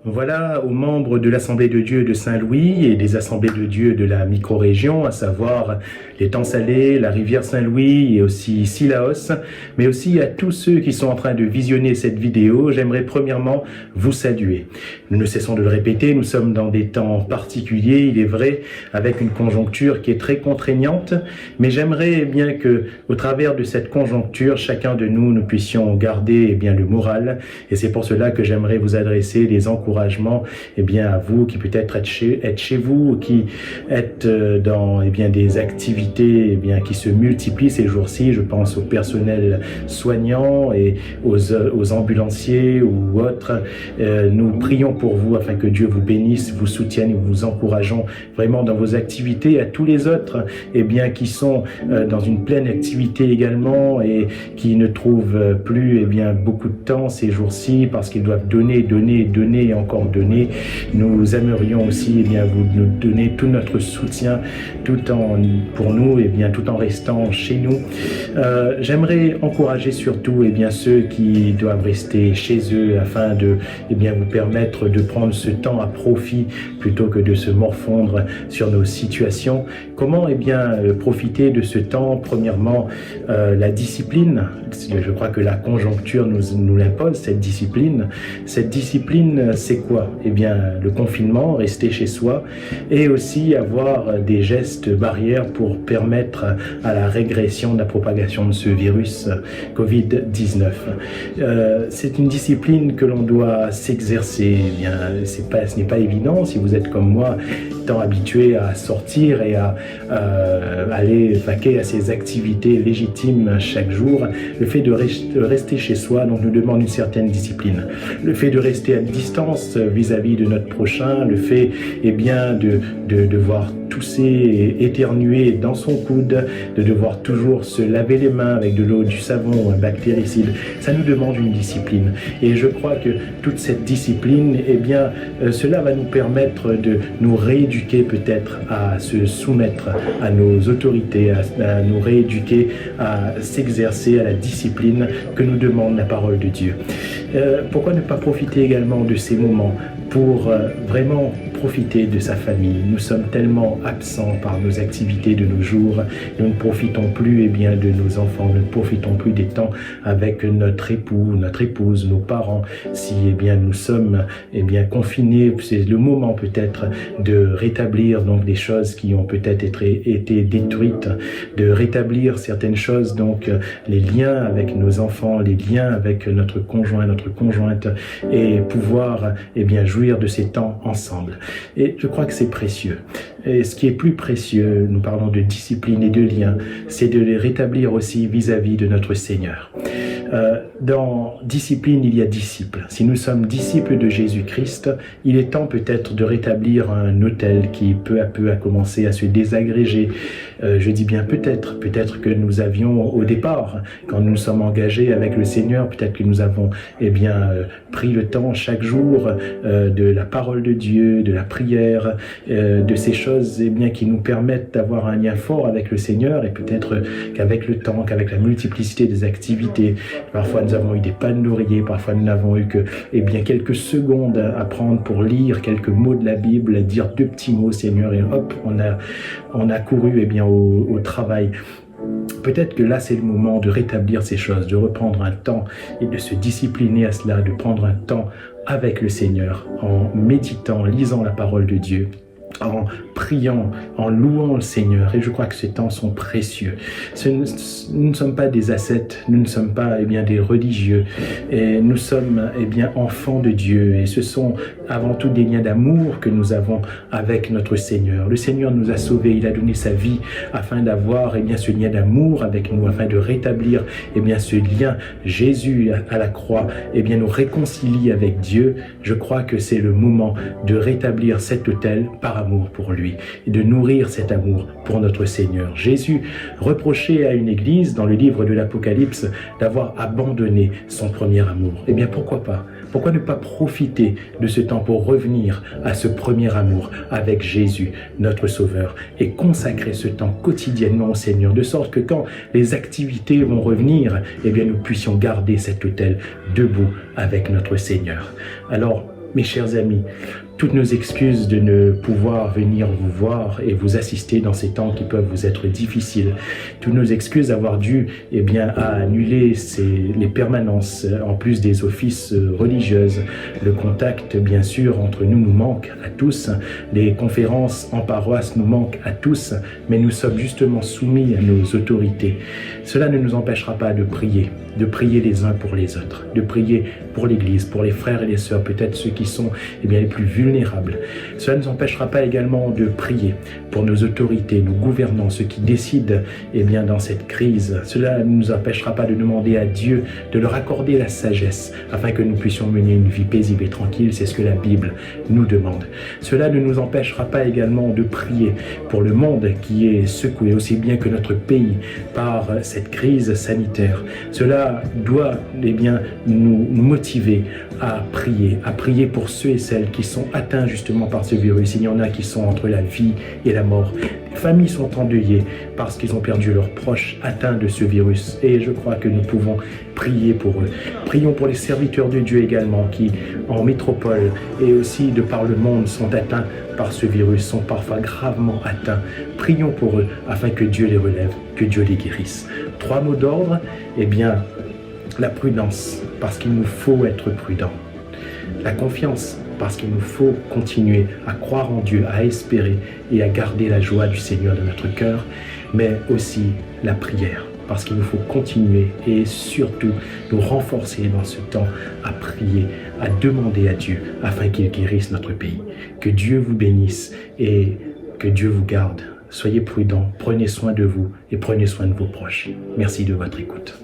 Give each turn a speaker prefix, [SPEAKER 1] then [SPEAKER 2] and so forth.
[SPEAKER 1] Voilà aux membres de l'Assemblée de Dieu de Saint-Louis et des Assemblées de Dieu de la micro-région, à savoir l'étang Salé, la rivière Saint-Louis et aussi Sillaos, mais aussi à tous ceux qui sont en train de visionner cette vidéo, j'aimerais premièrement vous saluer. Nous ne cessons de le répéter, nous sommes dans des temps particuliers, il est vrai, avec une conjoncture qui est très contraignante, mais j'aimerais bien que, au travers de cette conjoncture, chacun de nous, nous puissions garder le moral, et c'est pour cela que j'aimerais vous adresser des encouragements à vous qui peut-être êtes chez vous, qui êtes dans des activités qui se multiplient ces jours-ci. Je pense au personnel soignant et aux ambulanciers ou autres. Nous prions pour vous afin que Dieu vous bénisse, vous soutienne et vous encourageons vraiment dans vos activités. À tous les autres qui sont dans une pleine activité également et qui ne trouvent plus beaucoup de temps ces jours-ci parce qu'ils doivent donner et encore donner. Nous aimerions aussi vous nous donner tout notre soutien pour nous tout en restant chez nous. J'aimerais encourager surtout ceux qui doivent rester chez eux afin de vous permettre de prendre ce temps à profit plutôt que de se morfondre sur nos situations. Comment profiter de ce temps? Premièrement, la discipline. Je crois que la conjoncture nous l'impose, cette discipline. Cette discipline, c'est quoi? Le confinement, rester chez soi et aussi avoir des gestes barrières pour permettre à la régression de la propagation de ce virus Covid-19. C'est une discipline que l'on doit s'exercer. Ce n'est pas évident si vous êtes comme moi, tant habitué à sortir et à aller vaquer à ses activités légitimes chaque jour. Le fait de rester chez soi nous demande une certaine discipline. Le fait de rester à distance vis-à-vis de notre prochain, le fait de devoir tousser et éternuer dans son coude, de devoir toujours se laver les mains avec de l'eau, du savon, un bactéricide, ça nous demande une discipline. Et je crois que toute cette discipline, cela va nous permettre de nous rééduquer peut-être à se soumettre à nos autorités, à nous rééduquer à s'exercer à la discipline que nous demande la parole de Dieu. Pourquoi ne pas profiter également de ces moments pour vraiment profiter de sa famille? Nous sommes tellement absents par nos activités de nos jours, nous ne profitons plus de nos enfants, nous ne profitons plus des temps avec notre époux, notre épouse, nos parents. Si nous sommes confinés, c'est le moment peut-être de rétablir des choses qui ont peut-être été détruites, de rétablir certaines choses, les liens avec nos enfants, les liens avec notre conjoint, notre conjointe, et pouvoir jouir de ces temps ensemble. Et je crois que c'est précieux. Et ce qui est plus précieux, nous parlons de discipline et de lien, c'est de les rétablir aussi vis-à-vis de notre Seigneur. Dans discipline, il y a disciple. Si nous sommes disciples de Jésus-Christ, il est temps peut-être de rétablir un autel qui peu à peu a commencé à se désagréger. Je dis bien peut-être que nous avions au départ, quand nous nous sommes engagés avec le Seigneur, peut-être que nous avons pris le temps chaque jour de la parole de Dieu, de la prière, de ces choses qui nous permettent d'avoir un lien fort avec le Seigneur, et peut-être qu'avec le temps, qu'avec la multiplicité des activités, parfois nous avons eu des pannes d'oreiller, parfois nous n'avons eu que quelques secondes à prendre pour lire quelques mots de la Bible, dire 2 petits mots, Seigneur, et hop, on a couru au travail. Peut-être que là, c'est le moment de rétablir ces choses, de reprendre un temps et de se discipliner à cela, de prendre un temps avec le Seigneur, en méditant, en lisant la parole de Dieu, en priant, en louant le Seigneur. Et je crois que ces temps sont précieux. Nous ne sommes pas des ascètes, nous ne sommes pas des religieux, et nous sommes enfants de Dieu, et ce sont avant tout des liens d'amour que nous avons avec notre Seigneur. Le Seigneur nous a sauvés, il a donné sa vie afin d'avoir ce lien d'amour avec nous, afin de rétablir ce lien. Jésus à la croix nous réconcilie avec Dieu. Je crois que c'est le moment de rétablir cet autel par amour pour lui et de nourrir cet amour pour notre Seigneur. Jésus reprochait à une église dans le livre de l'Apocalypse d'avoir abandonné son premier amour. Pourquoi pas? Pourquoi ne pas profiter de ce temps pour revenir à ce premier amour avec Jésus, notre Sauveur, et consacrer ce temps quotidiennement au Seigneur, de sorte que quand les activités vont revenir, nous puissions garder cet autel debout avec notre Seigneur. Alors, Mes chers amis, toutes nos excuses de ne pouvoir venir vous voir et vous assister dans ces temps qui peuvent vous être difficiles. Toutes nos excuses d'avoir dû annuler les permanences, en plus des offices religieuses. Le contact, bien sûr, entre nous manque à tous. Les conférences en paroisse nous manquent à tous, mais nous sommes justement soumis à nos autorités. Cela ne nous empêchera pas de prier les uns pour les autres, de prier pour l'Église, pour les frères et les sœurs, peut-être ceux qui sont les plus vulnérables. Cela ne nous empêchera pas également de prier pour nos autorités, nos gouvernants, ceux qui décident dans cette crise. Cela ne nous empêchera pas de demander à Dieu de leur accorder la sagesse afin que nous puissions mener une vie paisible et tranquille. C'est ce que la Bible nous demande. Cela ne nous empêchera pas également de prier pour le monde qui est secoué, aussi bien que notre pays, par cette crise sanitaire. Cela doit nous motiver à prier pour ceux et celles qui sont atteints justement par ce virus. Il y en a qui sont entre la vie et la mort. Les familles sont endeuillées parce qu'ils ont perdu leurs proches atteints de ce virus. Et je crois que nous pouvons prier pour eux. Prions pour les serviteurs de Dieu également qui, en métropole et aussi de par le monde, sont atteints par ce virus, sont parfois gravement atteints. Prions pour eux afin que Dieu les relève, que Dieu les guérisse. 3 mots d'ordre, la prudence, parce qu'il nous faut être prudents. La confiance, parce qu'il nous faut continuer à croire en Dieu, à espérer et à garder la joie du Seigneur dans notre cœur, mais aussi la prière, parce qu'il nous faut continuer et surtout nous renforcer dans ce temps à prier, à demander à Dieu afin qu'il guérisse notre pays. Que Dieu vous bénisse et que Dieu vous garde. Soyez prudents, prenez soin de vous et prenez soin de vos proches. Merci de votre écoute.